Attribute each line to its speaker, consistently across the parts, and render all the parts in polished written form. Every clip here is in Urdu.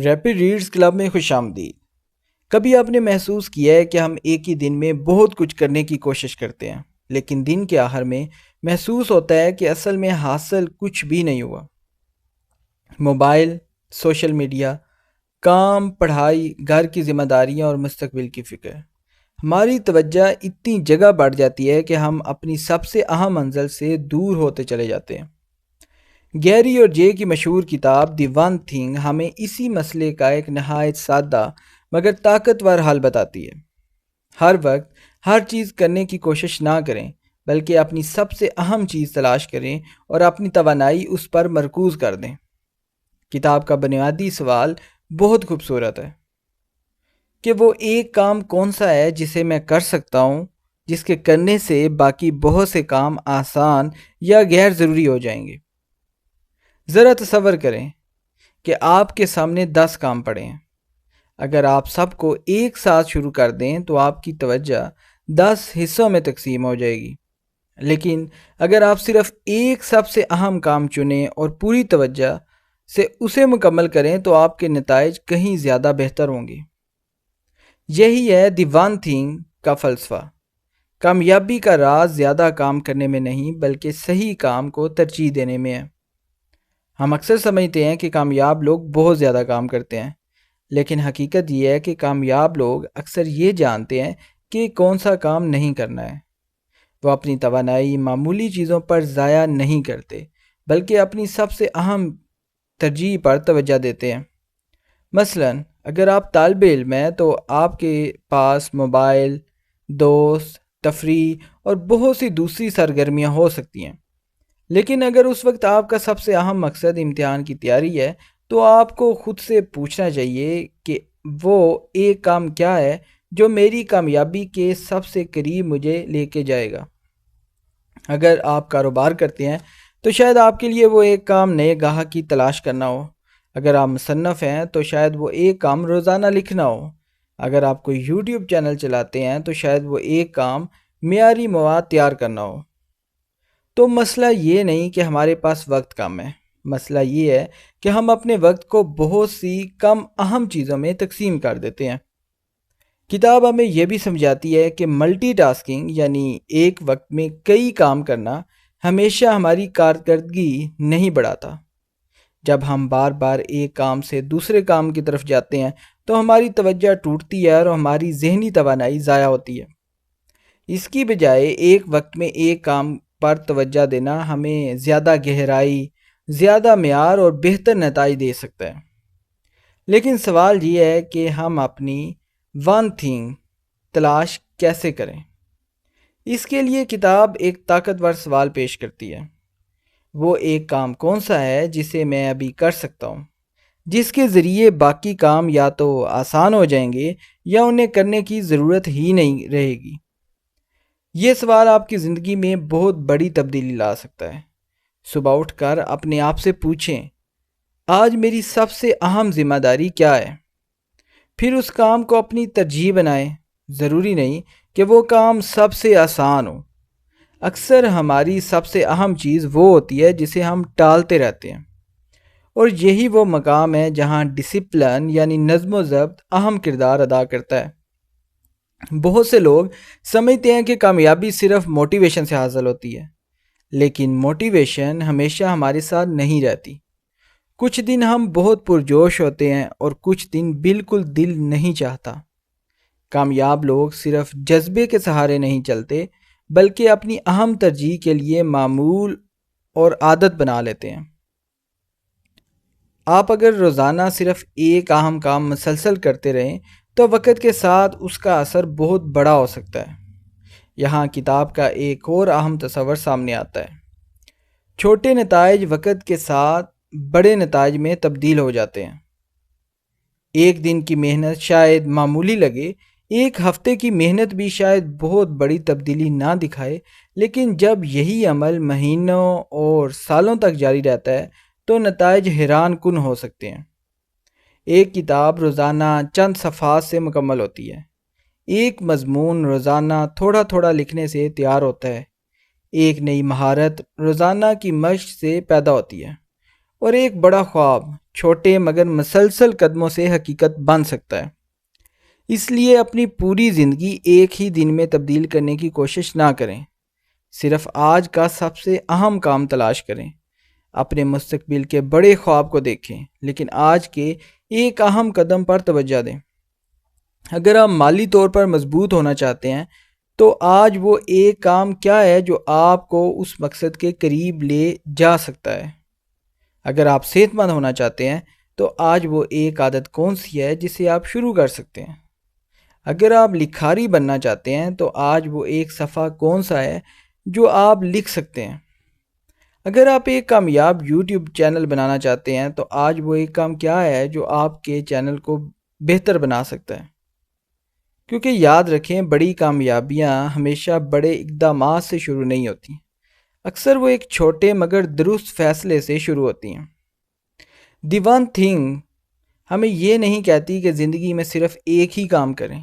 Speaker 1: ریپڈ ریڈز کلب میں خوش آمدید۔ کبھی آپ نے محسوس کیا ہے کہ ہم ایک ہی دن میں بہت کچھ کرنے کی کوشش کرتے ہیں، لیکن دن کے آخر میں محسوس ہوتا ہے کہ اصل میں حاصل کچھ بھی نہیں ہوا۔ موبائل، سوشل میڈیا، کام، پڑھائی، گھر کی ذمہ داریاں اور مستقبل کی فکر، ہماری توجہ اتنی جگہ بڑھ جاتی ہے کہ ہم اپنی سب سے اہم منزل سے دور ہوتے چلے جاتے ہیں۔ گیری اور جے کی مشہور کتاب دی ون تھنگ ہمیں اسی مسئلے کا ایک نہایت سادہ مگر طاقتور حل بتاتی ہے۔ ہر وقت ہر چیز کرنے کی کوشش نہ کریں، بلکہ اپنی سب سے اہم چیز تلاش کریں اور اپنی توانائی اس پر مرکوز کر دیں۔ کتاب کا بنیادی سوال بہت خوبصورت ہے کہ وہ ایک کام کون سا ہے جسے میں کر سکتا ہوں، جس کے کرنے سے باقی بہت سے کام آسان یا غیر ضروری ہو جائیں گے۔ ذرا تصور کریں کہ آپ کے سامنے 10 کام پڑے ہیں۔ اگر آپ سب کو ایک ساتھ شروع کر دیں تو آپ کی توجہ 10 حصوں میں تقسیم ہو جائے گی، لیکن اگر آپ صرف ایک سب سے اہم کام چنیں اور پوری توجہ سے اسے مکمل کریں تو آپ کے نتائج کہیں زیادہ بہتر ہوں گے۔ یہی ہے دی ون تھنگ کا فلسفہ۔ کامیابی کا راز زیادہ کام کرنے میں نہیں، بلکہ صحیح کام کو ترجیح دینے میں ہے۔ ہم اکثر سمجھتے ہیں کہ کامیاب لوگ بہت زیادہ کام کرتے ہیں، لیکن حقیقت یہ ہے کہ کامیاب لوگ اکثر یہ جانتے ہیں کہ کون سا کام نہیں کرنا ہے۔ وہ اپنی توانائی معمولی چیزوں پر ضائع نہیں کرتے، بلکہ اپنی سب سے اہم ترجیح پر توجہ دیتے ہیں۔ مثلا اگر آپ طالب علم ہیں تو آپ کے پاس موبائل، دوست، تفریح اور بہت سی دوسری سرگرمیاں ہو سکتی ہیں، لیکن اگر اس وقت آپ کا سب سے اہم مقصد امتحان کی تیاری ہے تو آپ کو خود سے پوچھنا چاہیے کہ وہ ایک کام کیا ہے جو میری کامیابی کے سب سے قریب مجھے لے کے جائے گا۔ اگر آپ کاروبار کرتے ہیں تو شاید آپ کے لیے وہ ایک کام نئے گاہک کی تلاش کرنا ہو۔ اگر آپ مصنف ہیں تو شاید وہ ایک کام روزانہ لکھنا ہو۔ اگر آپ کوئی یوٹیوب چینل چلاتے ہیں تو شاید وہ ایک کام معیاری مواد تیار کرنا ہو۔ تو مسئلہ یہ نہیں کہ ہمارے پاس وقت کم ہے، مسئلہ یہ ہے کہ ہم اپنے وقت کو بہت سی کم اہم چیزوں میں تقسیم کر دیتے ہیں۔ کتاب ہمیں یہ بھی سمجھاتی ہے کہ ملٹی ٹاسکنگ یعنی ایک وقت میں کئی کام کرنا ہمیشہ ہماری کارکردگی نہیں بڑھاتا۔ جب ہم بار بار ایک کام سے دوسرے کام کی طرف جاتے ہیں تو ہماری توجہ ٹوٹتی ہے اور ہماری ذہنی توانائی ضائع ہوتی ہے۔ اس کی بجائے ایک وقت میں ایک کام پر توجہ دینا ہمیں زیادہ گہرائی، زیادہ معیار اور بہتر نتائج دے سکتا ہے۔ لیکن سوال یہ ہے کہ ہم اپنی ون تھنگ تلاش کیسے کریں؟ اس کے لیے کتاب ایک طاقتور سوال پیش کرتی ہے۔ وہ ایک کام کون سا ہے جسے میں ابھی کر سکتا ہوں، جس کے ذریعے باقی کام یا تو آسان ہو جائیں گے یا انہیں کرنے کی ضرورت ہی نہیں رہے گی۔ یہ سوال آپ کی زندگی میں بہت بڑی تبدیلی لا سکتا ہے۔ صبح اٹھ کر اپنے آپ سے پوچھیں، آج میری سب سے اہم ذمہ داری کیا ہے؟ پھر اس کام کو اپنی ترجیح بنائیں۔ ضروری نہیں کہ وہ کام سب سے آسان ہو۔ اکثر ہماری سب سے اہم چیز وہ ہوتی ہے جسے ہم ٹالتے رہتے ہیں، اور یہی وہ مقام ہے جہاں ڈسپلن یعنی نظم و ضبط اہم کردار ادا کرتا ہے۔ بہت سے لوگ سمجھتے ہیں کہ کامیابی صرف موٹیویشن سے حاصل ہوتی ہے، لیکن موٹیویشن ہمیشہ ہمارے ساتھ نہیں رہتی۔ کچھ دن ہم بہت پرجوش ہوتے ہیں اور کچھ دن بالکل دل نہیں چاہتا۔ کامیاب لوگ صرف جذبے کے سہارے نہیں چلتے، بلکہ اپنی اہم ترجیح کے لیے معمول اور عادت بنا لیتے ہیں۔ آپ اگر روزانہ صرف ایک اہم کام مسلسل کرتے رہیں تو وقت کے ساتھ اس کا اثر بہت بڑا ہو سکتا ہے۔ یہاں کتاب کا ایک اور اہم تصور سامنے آتا ہے۔ چھوٹے نتائج وقت کے ساتھ بڑے نتائج میں تبدیل ہو جاتے ہیں۔ ایک دن کی محنت شاید معمولی لگے، ایک ہفتے کی محنت بھی شاید بہت بڑی تبدیلی نہ دکھائے، لیکن جب یہی عمل مہینوں اور سالوں تک جاری رہتا ہے تو نتائج حیران کن ہو سکتے ہیں۔ ایک کتاب روزانہ چند صفحات سے مکمل ہوتی ہے۔ ایک مضمون روزانہ تھوڑا تھوڑا لکھنے سے تیار ہوتا ہے۔ ایک نئی مہارت روزانہ کی مشق سے پیدا ہوتی ہے، اور ایک بڑا خواب چھوٹے مگر مسلسل قدموں سے حقیقت بن سکتا ہے۔ اس لیے اپنی پوری زندگی ایک ہی دن میں تبدیل کرنے کی کوشش نہ کریں، صرف آج کا سب سے اہم کام تلاش کریں۔ اپنے مستقبل کے بڑے خواب کو دیکھیں، لیکن آج کے ایک اہم قدم پر توجہ دیں۔ اگر آپ مالی طور پر مضبوط ہونا چاہتے ہیں تو آج وہ ایک کام کیا ہے جو آپ کو اس مقصد کے قریب لے جا سکتا ہے؟ اگر آپ صحت مند ہونا چاہتے ہیں تو آج وہ ایک عادت کون سی ہے جسے آپ شروع کر سکتے ہیں؟ اگر آپ لکھاری بننا چاہتے ہیں تو آج وہ ایک صفحہ کون سا ہے جو آپ لکھ سکتے ہیں؟ اگر آپ ایک کامیاب یوٹیوب چینل بنانا چاہتے ہیں تو آج وہ ایک کام کیا ہے جو آپ کے چینل کو بہتر بنا سکتا ہے؟ کیونکہ یاد رکھیں، بڑی کامیابیاں ہمیشہ بڑے اقدامات سے شروع نہیں ہوتی، اکثر وہ ایک چھوٹے مگر درست فیصلے سے شروع ہوتی ہیں۔ دی ون تھنگ ہمیں یہ نہیں کہتی کہ زندگی میں صرف ایک ہی کام کریں،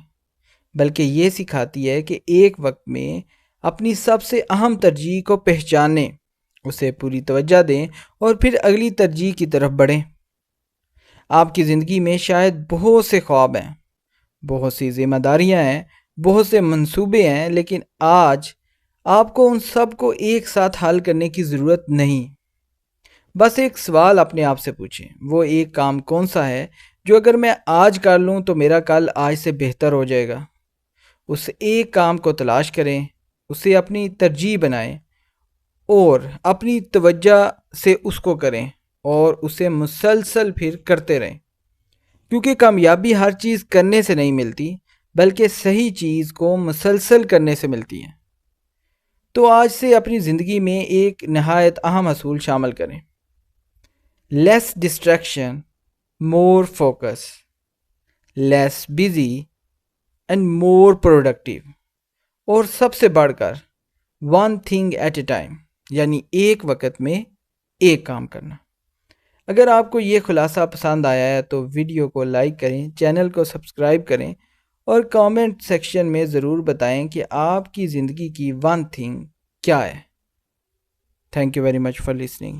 Speaker 1: بلکہ یہ سکھاتی ہے کہ ایک وقت میں اپنی سب سے اہم ترجیح کو پہچانیں، اسے پوری توجہ دیں اور پھر اگلی ترجیح کی طرف بڑھیں۔ آپ کی زندگی میں شاید بہت سے خواب ہیں، بہت سی ذمہ داریاں ہیں، بہت سے منصوبے ہیں، لیکن آج آپ کو ان سب کو ایک ساتھ حل کرنے کی ضرورت نہیں۔ بس ایک سوال اپنے آپ سے پوچھیں، وہ ایک کام کون سا ہے جو اگر میں آج کر لوں تو میرا کل آج سے بہتر ہو جائے گا؟ اس ایک کام کو تلاش کریں، اسے اپنی ترجیح بنائیں اور اپنی توجہ سے اس کو کریں اور اسے مسلسل پھر کرتے رہیں، کیونکہ کامیابی ہر چیز کرنے سے نہیں ملتی، بلکہ صحیح چیز کو مسلسل کرنے سے ملتی ہے۔ تو آج سے اپنی زندگی میں ایک نہایت اہم اصول شامل کریں: less distraction, more focus, less busy and more productive, اور سب سے بڑھ کر one thing at a time, یعنی ایک وقت میں ایک کام کرنا۔ اگر آپ کو یہ خلاصہ پسند آیا ہے تو ویڈیو کو لائک کریں، چینل کو سبسکرائب کریں اور کامنٹ سیکشن میں ضرور بتائیں کہ آپ کی زندگی کی ون تھنگ کیا ہے۔ Thank you very much for listening.